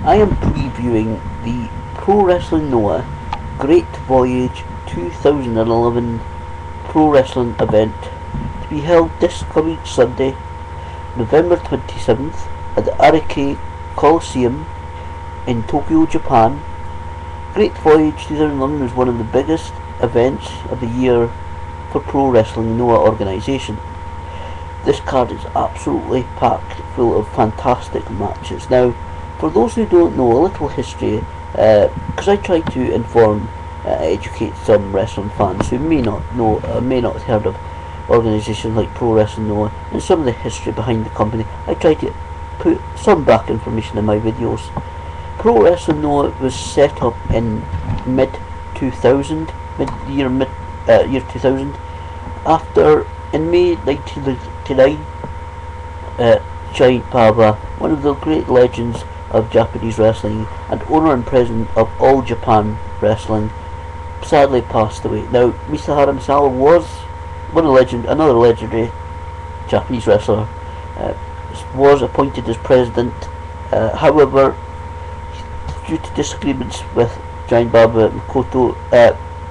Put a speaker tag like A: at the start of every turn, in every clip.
A: I am previewing the Pro Wrestling Noah Great Voyage 2011 Pro Wrestling event to be held this coming Sunday, November 27th at the Arike Coliseum in Tokyo, Japan. Great Voyage 2011 is one of the biggest events of the year for Pro Wrestling Noah organisation. This card is absolutely packed full of fantastic matches. Now, for those who don't know, a little history, because I try to inform, educate some wrestling fans who may not know, may not have heard of organisations like Pro Wrestling Noah and some of the history behind the company. I try to put some back information in my videos. Pro Wrestling Noah was set up in mid 2000, year 2000, after in May 1999, Giant Baba, one of the great legends of Japanese wrestling and owner and president of All Japan Wrestling, sadly passed away. Now, Misahara Misawa was another legendary Japanese wrestler, was appointed as president. However, due to disagreements with Giant Baba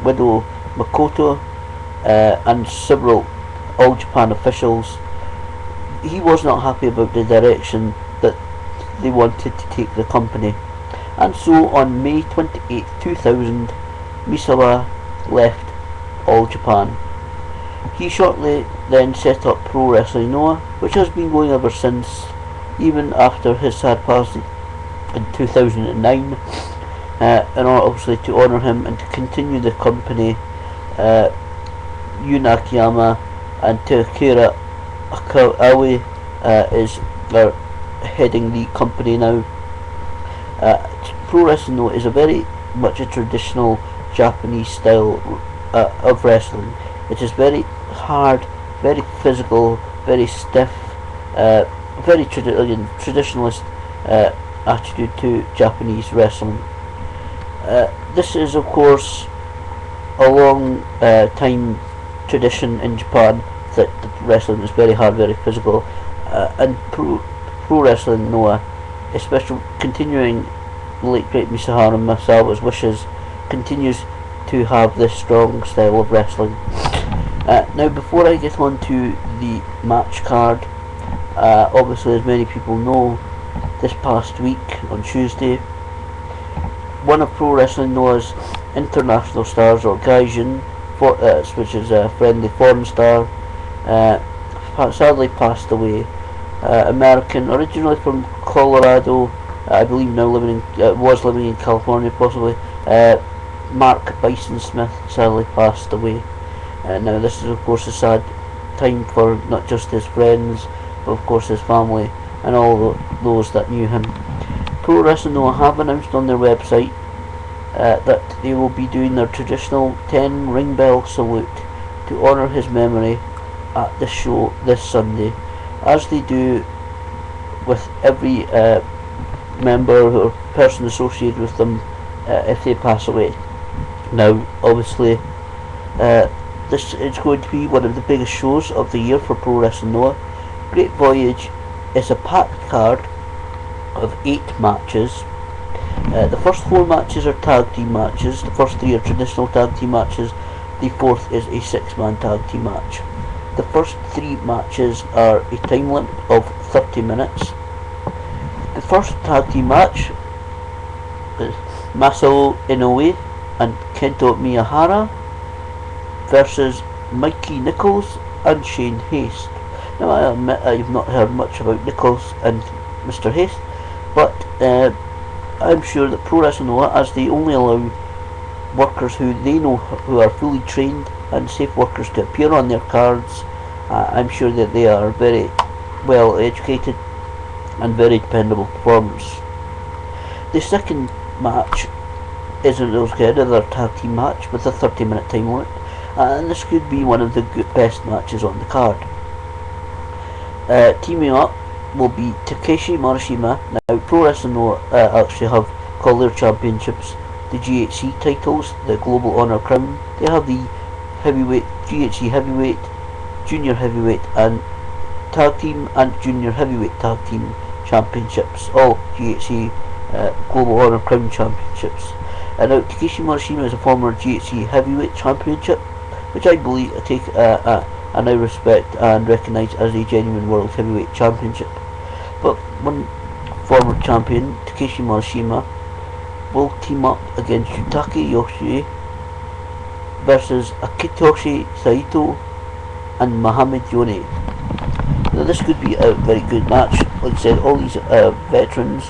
A: widow Makoto, and several All Japan officials, he was not happy about the direction that they wanted to take the company, and so on May 28, 2000, Misawa left All Japan. He shortly then set up Pro Wrestling Noah, which has been going ever since, even after his sad passing in 2009, and obviously to honour him and to continue the company. Yun Akiyama and Takira Aoi are heading the company now. Pro Wrestling Noah is a very much a traditional Japanese style of wrestling. It is very hard, very physical, very stiff, very traditionalist attitude to Japanese wrestling. This is, of course, a long time tradition in Japan that wrestling is very hard, very physical, and Pro Wrestling Noah, especially continuing late great Misahara Misawa's wishes, continues to have this strong style of wrestling. Now, before I get on to the match card, obviously, as many people know, this past week on Tuesday, one of Pro Wrestling Noah's international stars, or Gaijin, which is a friendly foreign star, sadly passed away. American, originally from Colorado, I believe now was living in California possibly. Mark Bison Smith sadly passed away. Now, this is of course a sad time for not just his friends, but of course his family and all those that knew him. Pro Wrestling Noah have announced on their website that they will be doing their traditional 10 ring bell salute to honour his memory at the show this Sunday, as they do with every member or person associated with them if they pass away. Now, obviously, this is going to be one of the biggest shows of the year for Pro Wrestling Noah. Great Voyage is a packed card of 8 matches. The first 4 matches are tag team matches, the first 3 are traditional tag team matches, the 4th is a 6-man tag team match. The first 3 matches are a time limit of 30 minutes. The first tag team match is Masao Inoue and Kento Miyahara versus Mikey Nichols and Shane Haste. Now, I admit I've not heard much about Nichols and Mr. Haste, but I'm sure that Pro Wrestling Noah, as they only allow workers who they know who are fully trained and safe workers to appear on their cards, I'm sure that they are very well educated and very dependable performers. The second match isn't another tag team match with a 30-minute time limit, and this could be one of the best matches on the card. Teaming up will be Takeshi Morishima. Now, Pro Wrestling Noah actually have called their championships the GHC titles, the Global Honor Crown. They have the heavyweight, GHC heavyweight, junior heavyweight, and tag team and junior heavyweight tag team championships, all GHC Global Honor Crown Championships. Now, Takeshi Morishima is a former GHC Heavyweight Championship, which I believe I now respect and recognise as a genuine World Heavyweight Championship. But one former champion, Takeshi Morishima, will team up against Yutaka Yoshie versus Akitoshi Saito and Mohamed Yone. Now, this could be a very good match. Like I said, all these veterans.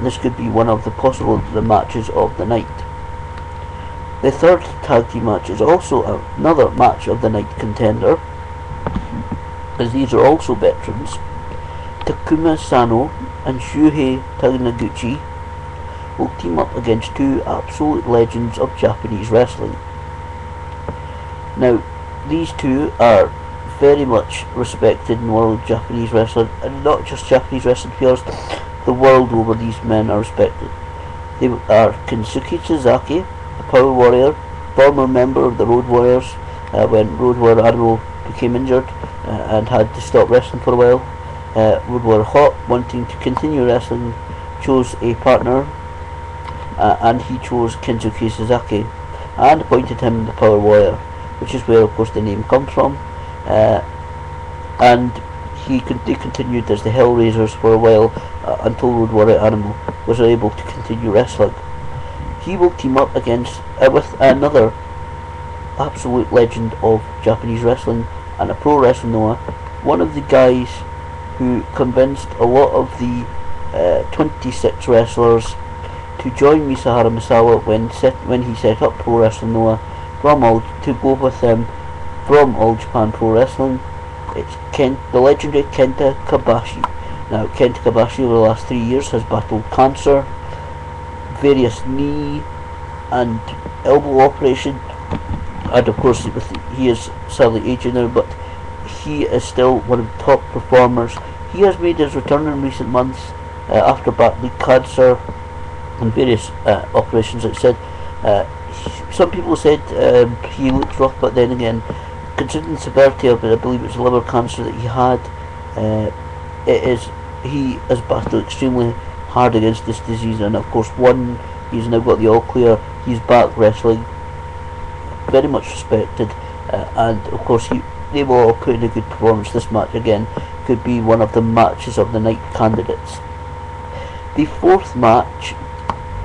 A: This could be one of the possible matches of the night. The third tag team match is also another match of the night contender, as these are also veterans. Takuma Sano and Shuhei Taniguchi will team up against two absolute legends of Japanese wrestling. Now, these two are very much respected in world Japanese wrestling, and not just Japanese wrestling players. The world over, these men are respected. They are Kensuke Sasaki, a Power Warrior, former member of the Road Warriors when Road Warrior Animal became injured and had to stop wrestling for a while. Road Warrior Hot, wanting to continue wrestling, chose a partner, and he chose Kensuke Sasaki and appointed him the Power Warrior, which is where of course the name comes from. And they continued as the Hellraisers for a while until Road Warrior Animal was able to continue wrestling. He will team up against with another absolute legend of Japanese wrestling and a pro wrestling Noah, one of the guys who convinced a lot of the 26 wrestlers to join Misahara Misawa when he set up Pro Wrestling Noah to go with him from All Japan Pro Wrestling. It's the legendary Kenta Kobashi. Now, Kenta Kobashi over the last 3 years has battled cancer, various knee and elbow operation, and of course he is sadly aging now, but he is still one of the top performers. He has made his return in recent months after battling cancer and various operations. Like I said, some people said he looks rough, but then again, considering the severity of it, I believe it's liver cancer that he had. He has battled extremely hard against this disease, and of course he's now got the all clear. He's back wrestling, very much respected, and of course they will all put in a good performance. This match again could be one of the matches of the night candidates. The fourth match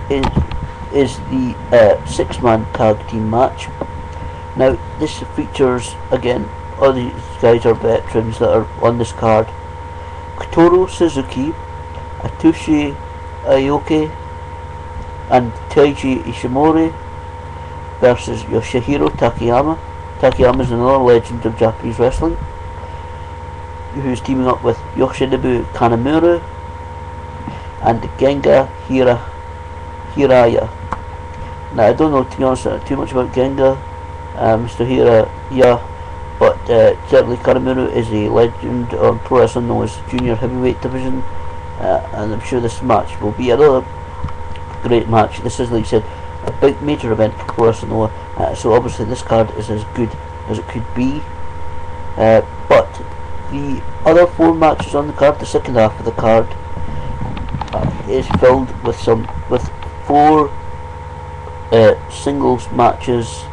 A: is the 6-man tag team match. Now, this features, again, all these guys are veterans that are on this card. Kotaro Suzuki, Atsushi Aoki, and Taiji Ishimori versus Yoshihiro Takayama. Takayama is another legend of Japanese wrestling, who's teaming up with Yoshinobu Kanemaru and Genga Hiraya. Now, I don't know, to be honest, too much about Genga, Mr. Hiraya, but certainly Kanemaru is a legend on Pro Wrestling known as Junior Heavyweight Division, and I'm sure this match will be another great match. This is, like I said, a big major event for Pro Wrestling Noah, so obviously this card is as good as it could be. But the other 4 matches on the card, the second half of the card, is filled with 4 singles matches,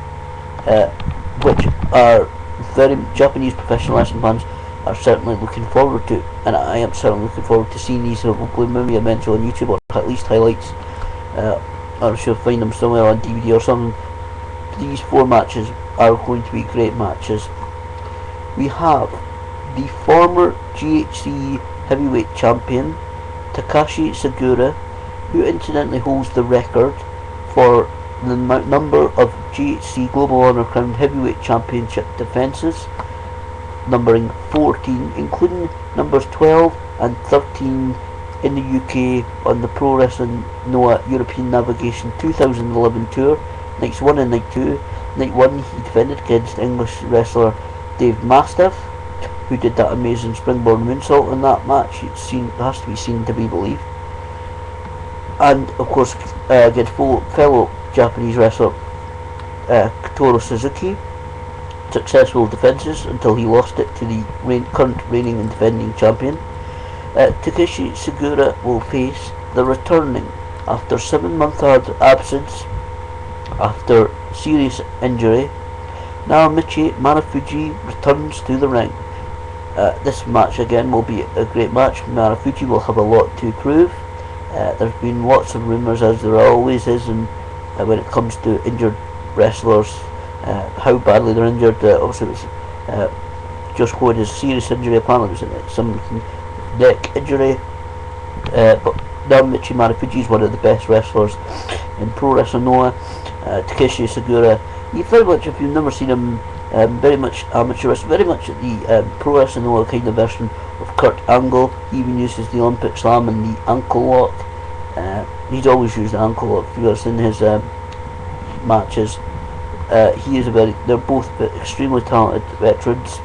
A: which are very Japanese professional wrestling fans are certainly looking forward to, and I am certainly looking forward to seeing these. Hopefully maybe eventually on YouTube, or at least highlights. I'm sure find them somewhere on DVD or something. These 4 matches are going to be great matches. We have the former GHC heavyweight champion Takashi Sagura, who incidentally holds the record for the number of GHC Global Honor Crown Heavyweight Championship defences, numbering 14, including numbers 12 and 13 in the UK on the Pro Wrestling Noah European Navigation 2011 tour, nights 1 and night 2. Night 1 he defended against English wrestler Dave Mastiff, who did that amazing springboard moonsault in that match. It has to be seen to be believed. And of course against fellow Japanese wrestler Kotaro Suzuki. Successful defences until he lost it to the current reigning and defending champion. Takeshi Sagura will face the returning after 7 month absence after serious injury. Naomichi Marufuji returns to the ring. This match again will be a great match. Marufuji will have a lot to prove. There's been lots of rumours, as there always is, when it comes to injured wrestlers, how badly they're injured. Obviously, it was Josh Ward's serious injury. Apparently, it was some neck injury. But Naomichi Marufuji is one of the best wrestlers in Pro Wrestling Noah. Takeshi Segura, very much, if you've never seen him, very much amateur, very much the Pro Wrestling Noah kind of version of Kurt Angle. He even uses the Olympic Slam and the ankle lock. He's always used the ankle lock, if you've seen his matches. They're both extremely talented veterans.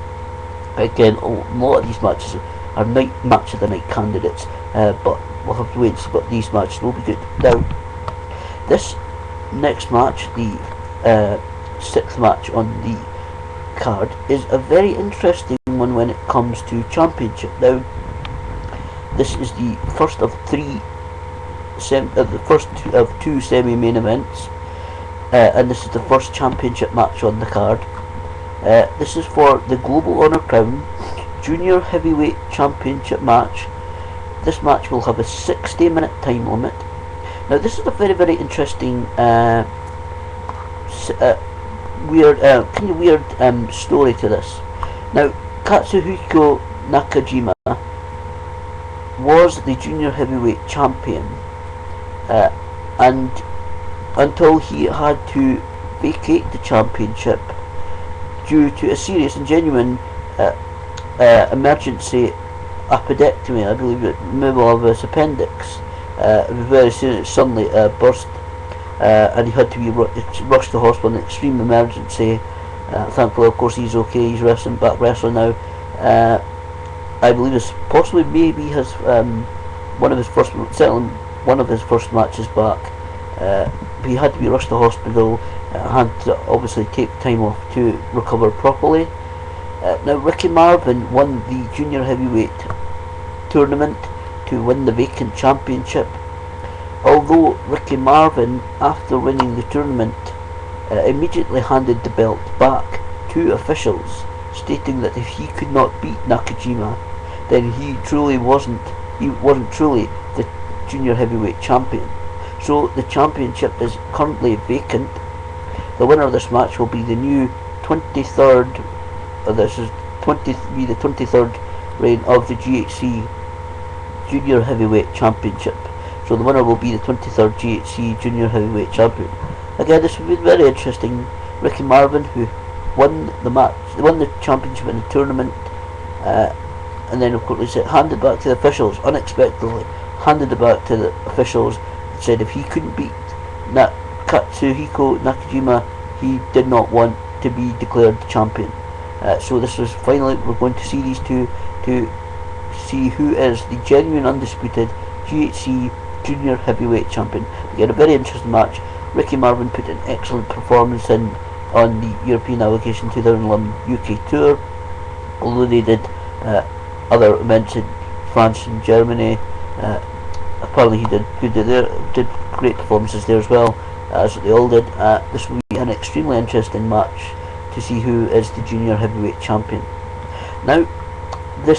A: Again, a lot of these matches are match of the night candidates, but we'll have to wait and see, but these matches will be good. Now, this next match, the sixth match on the card, is a very interesting one when it comes to championship. Now, this is the first of two semi-main events, and this is the first championship match on the card. This is for the Global Honor Crown Junior Heavyweight Championship match. This match will have a 60-minute time limit. Now, this is a very, very interesting, weird story to this. Now, Katsuhiko Nakajima was the junior heavyweight champion, and until he had to vacate the championship due to a serious and genuine emergency appendectomy, I believe, removal of his appendix. It was very serious, suddenly burst, and he had to be rushed to hospital in extreme emergency. Thankfully, of course, he's okay. He's back wrestling now. I believe it's possibly maybe his one of his first matches back. He had to be rushed to hospital. Had to obviously take time off to recover properly. Now, Ricky Marvin won the junior heavyweight tournament to win the vacant championship. Although Ricky Marvin, after winning the tournament, immediately handed the belt back to officials, stating that if he could not beat Nakajima, then he wasn't truly the junior heavyweight champion. So the championship is currently vacant. The winner of this match will be the new 23rd. This is the 23rd reign of the GHC Junior Heavyweight Championship. So the winner will be the 23rd GHC Junior Heavyweight Champion. Again, this will be very interesting. Ricky Marvin, who won the championship in the tournament, and then of course handed back to the officials unexpectedly. Handed it back to the officials and said if he couldn't beat Katsuhiko Nakajima, he did not want to be declared champion. So this was finally, we're going to see these two to see who is the genuine undisputed GHC Junior Heavyweight Champion. We had a very interesting match. Ricky Marvin put an excellent performance in on the European Allocation 2011 UK Tour, although they did other events in France and Germany. Apparently he did great performances there as well, as they all did. This will be an extremely interesting match to see who is the junior heavyweight champion. Now, the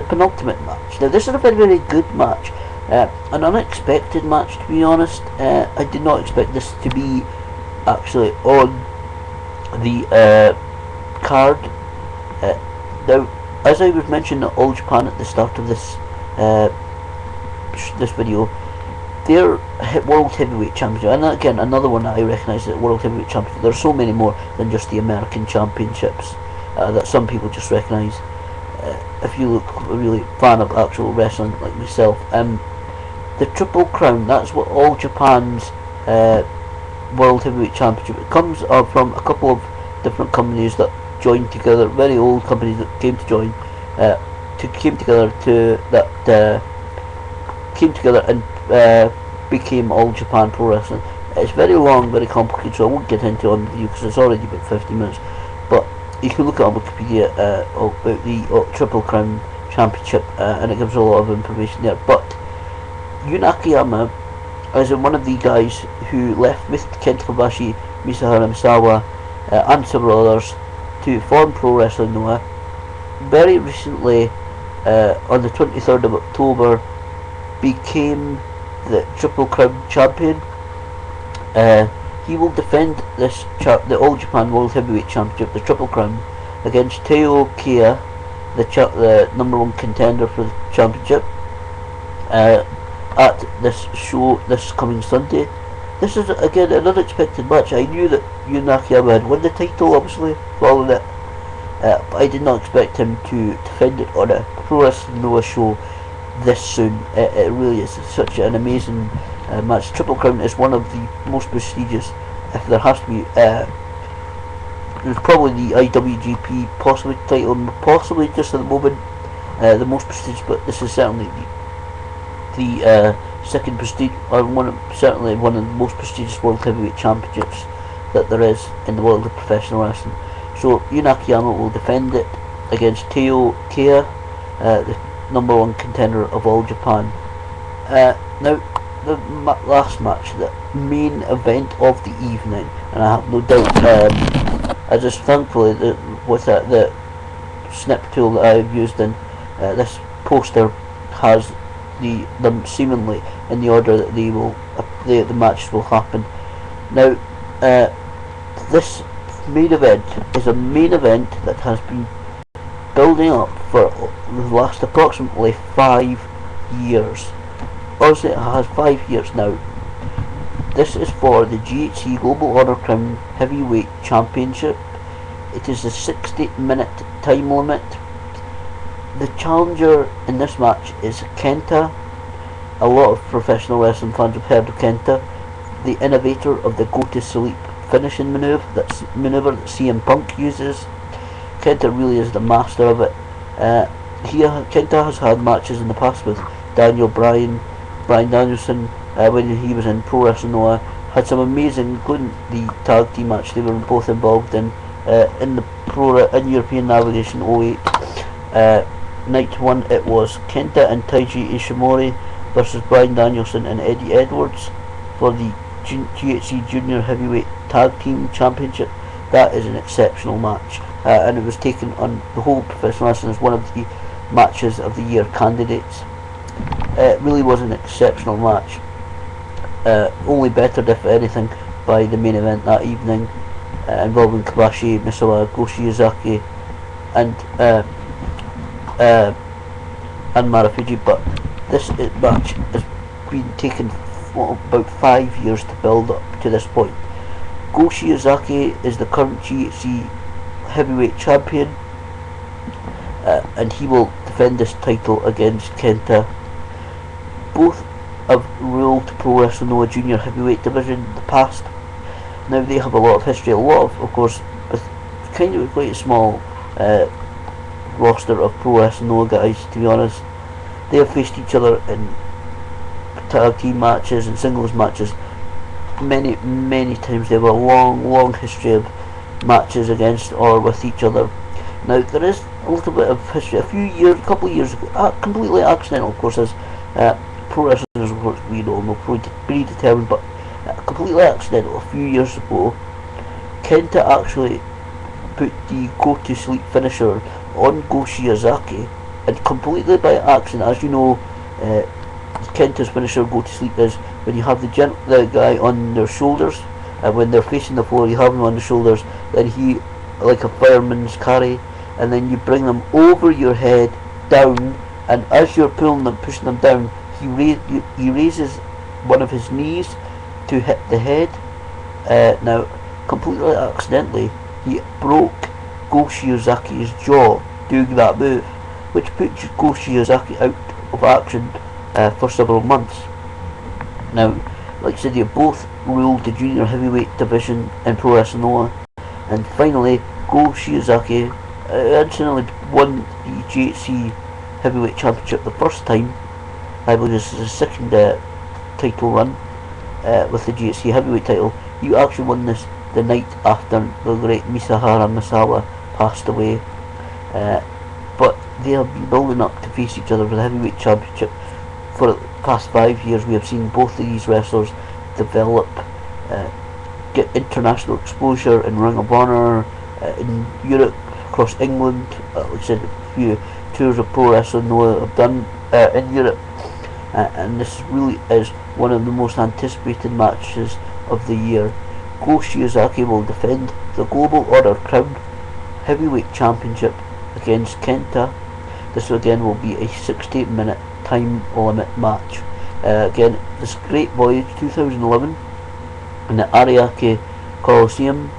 A: penultimate match. Now, this is a very, very good match. An unexpected match, to be honest. I did not expect this to be actually on the card. Now, as I was mentioning All Japan at the start of this video, their World Heavyweight Championship, and again another one that I recognise, that World Heavyweight Championship, there are so many more than just the American Championships that some people just recognise. If you look a really fan of actual wrestling like myself, the Triple Crown, that's what All Japan's World Heavyweight Championship. It comes from a couple of different companies that joined together, very old companies that came together and became All Japan Pro Wrestling. It's very long, very complicated, so I won't get into it on the video because it's already about 50 minutes. But you can look at Wikipedia about the Triple Crown Championship, and it gives a lot of information there. But Yun Akiyama is one of the guys who left with Kenta Kobashi, Misahara Misawa, and several others to form Pro Wrestling Noah. Very recently, on the 23rd of October, became the Triple Crown champion. He will defend the All Japan World Heavyweight Championship, the Triple Crown, against Teo Kia, the number one contender for the championship, at this show this coming Sunday. This is again an unexpected match. I knew that Yun Akiyama had won the title, obviously, following it, but I did not expect him to defend it on a Pro Wrestling Noah show this soon. It really is such an amazing match. Triple Crown is one of the most prestigious, if there has to be. There's probably the IWGP possibly title, possibly just at the moment the most prestigious, but this is certainly the second prestige, or certainly one of the most prestigious World Heavyweight Championships that there is in the world of professional wrestling. So Yun Akiyama will defend it against Teo Kia, the number one contender of All Japan. Now, the last match, the main event of the evening, and I have no doubt, I just thankfully with the snip tool that I've used in this poster has them seemingly in the order that the matches will happen. Now, this main event is a main event that has been building up for the last approximately 5 years. Honestly, it has 5 years now. This is for the GHC Global Honor Crown Heavyweight Championship. It is a 60-minute time limit. The challenger in this match is Kenta. A lot of professional wrestling fans have heard of Kenta, the innovator of the go to sleep finishing maneuver that CM Punk uses. Kenta really is the master of it. Kenta has had matches in the past with Brian Danielson, when he was in Pro Wrestling Noah. Had some amazing, including the tag team match they were both involved in the European Navigation 08. Night 1 it was Kenta and Taiji Ishimori versus Brian Danielson and Eddie Edwards for the GHC Junior Heavyweight Tag Team Championship. That is an exceptional match, and it was taken on the whole professional wrestling as one of the matches of the year candidates. It really was an exceptional match, only bettered if anything by the main event that evening, involving Kobashi, Misawa, Go Shiozaki and Marufuji. But this match has been taken about 5 years to build up to this point. Go Shiozaki is the current GHC heavyweight champion, and he will defend this title against Kenta. Both have ruled Pro Wrestling Noah Junior Heavyweight Division in the past. Now they have a lot of history, a lot of course, with kind of quite a small roster of Pro Wrestling Noah guys, to be honest. They have faced each other in tag team matches and singles matches many times. They have a long history of matches against or with each other. Now there is a little bit of history. A couple of years ago, completely accidental, of course, as pro wrestlers, of course, we know, will probably predetermined, but completely accidental. A few years ago, Kenta actually put the go to sleep finisher on Go Shiozaki, and completely by accident. As you know, Kenta's finisher go to sleep is when you have the guy on their shoulders, and when they're facing the floor you have them on the shoulders, then he, like a fireman's carry, and then you bring them over your head down, and as you're pushing them down, he raises one of his knees to hit the head. Now, completely accidentally, he broke Go Shiozaki's jaw doing that move, which put Go Shiozaki out of action for several months. Now, like I said, they both ruled the junior heavyweight division in Pro Wrestling Noah, and finally Go Shiozaki incidentally won the GHC heavyweight championship the first time. I believe this is his second title run with the GHC heavyweight title. He actually won this the night after the great Misahara Misawa passed away, but they have been building up to face each other for the heavyweight championship for past 5 years we have seen both of these wrestlers develop, get international exposure in Ring of Honor, in Europe, across England. Like I said, a few tours of pro wrestling Noah have done in Europe, and this really is one of the most anticipated matches of the year. Go Shiozaki will defend the Global Order Crown Heavyweight Championship against Kenta. This again will be a 68-minute time limit match. Again, this Great Voyage 2011 in the Ariake Coliseum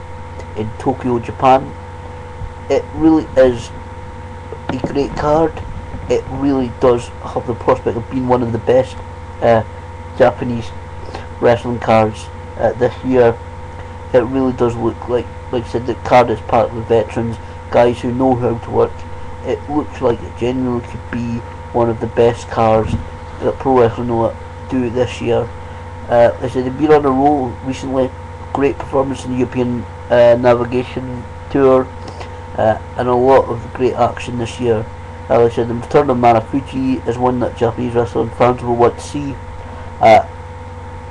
A: in Tokyo, Japan. It really is a great card. It really does have the prospect of being one of the best Japanese wrestling cards this year. It really does look like I said, the card is packed with veterans, guys who know how to work. It looks like it genuinely could be one of the best cards that Pro Wrestling Noah do this year. Like I said, they've been on a roll recently. Great performance in the European Navigation Tour, and a lot of great action this year. Like I said, the return of Manafuji is one that Japanese wrestling fans will want to see.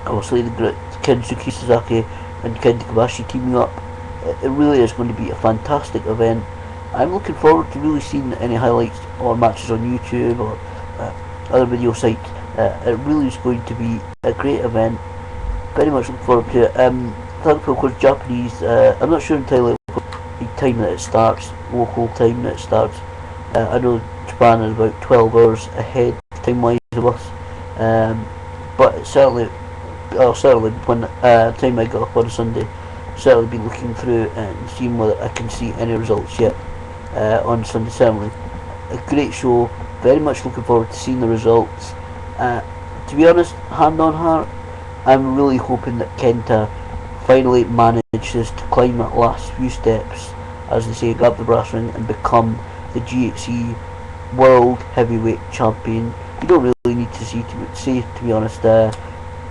A: Obviously, the great Kensuke Sasaki and Kenta Kobashi teaming up. It really is going to be a fantastic event. I'm looking forward to really seeing any highlights or matches on YouTube or other video sites. It really is going to be a great event. Very much looking forward to it. Thankful, of course, Japanese. I'm not sure entirely what the time that it starts, local time that it starts. I know Japan is about 12 hours ahead time-wise of us, but it's certainly when time I get up on a Sunday, certainly be looking through and seeing whether I can see any results yet on Sunday. Certainly a great show. Very much looking forward to seeing the results. To be honest, hand on heart, I'm really hoping that Kenta finally manages to climb that last few steps, as they say, grab the brass ring and become the GHC World Heavyweight Champion. You don't really need to say to be honest,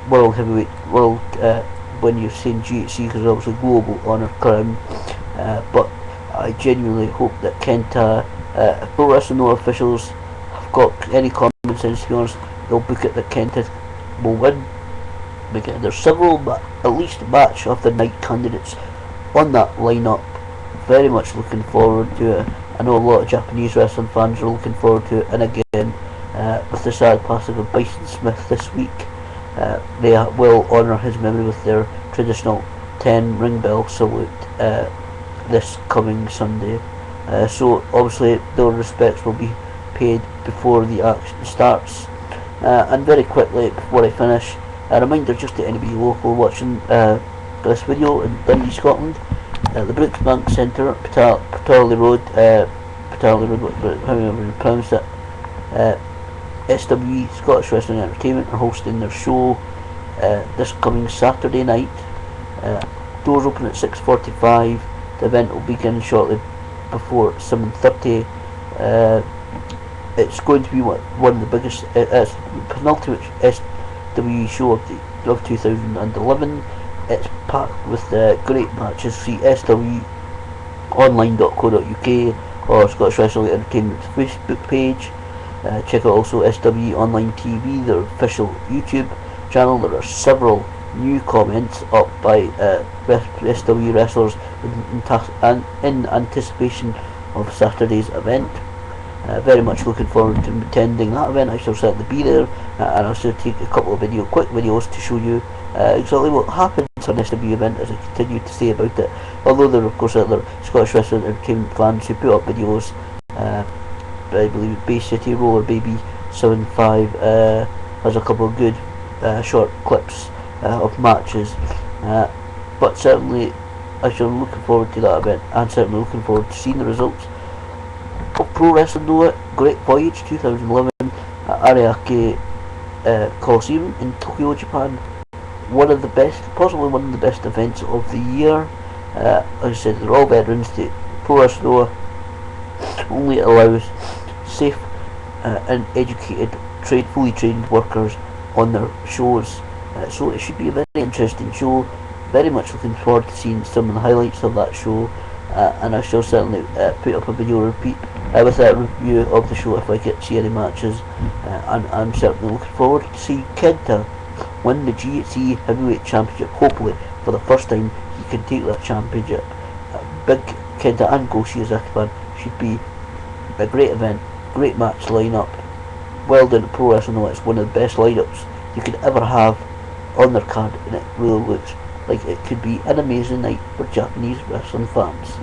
A: World Heavyweight World when you're saying GHC, because obviously Global Honor Crown. But I genuinely hope that Kenta, if Pro Wrestling Noah officials have got any common sense, to be honest, they'll book it that Kenta will win. Because there's several, at least match of the night candidates on that lineup. Very much looking forward to it. I know a lot of Japanese wrestling fans are looking forward to it, and again, with the sad passing of Bison Smith this week, they will honour his memory with their traditional 10 ring bell salute this coming Sunday. So obviously their respects will be paid before the action starts. And very quickly, before I finish, a reminder just to anybody local watching this video in Dundee, Scotland, the Brooksbank Centre, Patarley Road, however you pronounce it, SWE, Scottish Wrestling Entertainment, are hosting their show this coming Saturday night. Doors open at 6:45. The event will begin shortly before 7:30. It's going to be one of the biggest, penultimate SWE show of 2011. It's packed with great matches. See SWEonline.co.uk or Scottish Wrestling Entertainment's Facebook page. Check out also SWE Online TV, their official YouTube channel. There are several new comments up by SWE wrestlers in anticipation of Saturday's event. Very much looking forward to attending that event. I shall certainly be there, and I'll still take a couple of quick videos to show you exactly what happens on the SWE event as I continue to say about it. Although there are of course other Scottish Wrestling Entertainment fans who put up videos. I believe Bay City Roller Baby 75 has a couple of good short clips of matches, but certainly I shall be looking forward to that event, and certainly looking forward to seeing the results of Pro Wrestling Noah Great Voyage 2011 at Ariake Coliseum in Tokyo, Japan. One of the best, possibly one of the best events of the year. Like I said, they're all veterans. Pro Wrestling Noah only allows safe and educated, fully trained workers on their shows. So it should be a very interesting show. Very much looking forward to seeing some of the highlights of that show. and I shall certainly put up a video repeat with a review of the show if I get to see any matches, and I'm certainly looking forward to see Kenta win the GHC Heavyweight Championship. Hopefully for the first time he can take that championship. Big Kenta and Go Shiozaki should be a great event, great match lineup. Well done to Pro Wrestling Noah. It's one of the best lineups you could ever have on their card, and it really looks like it could be an amazing night for Japanese wrestling fans.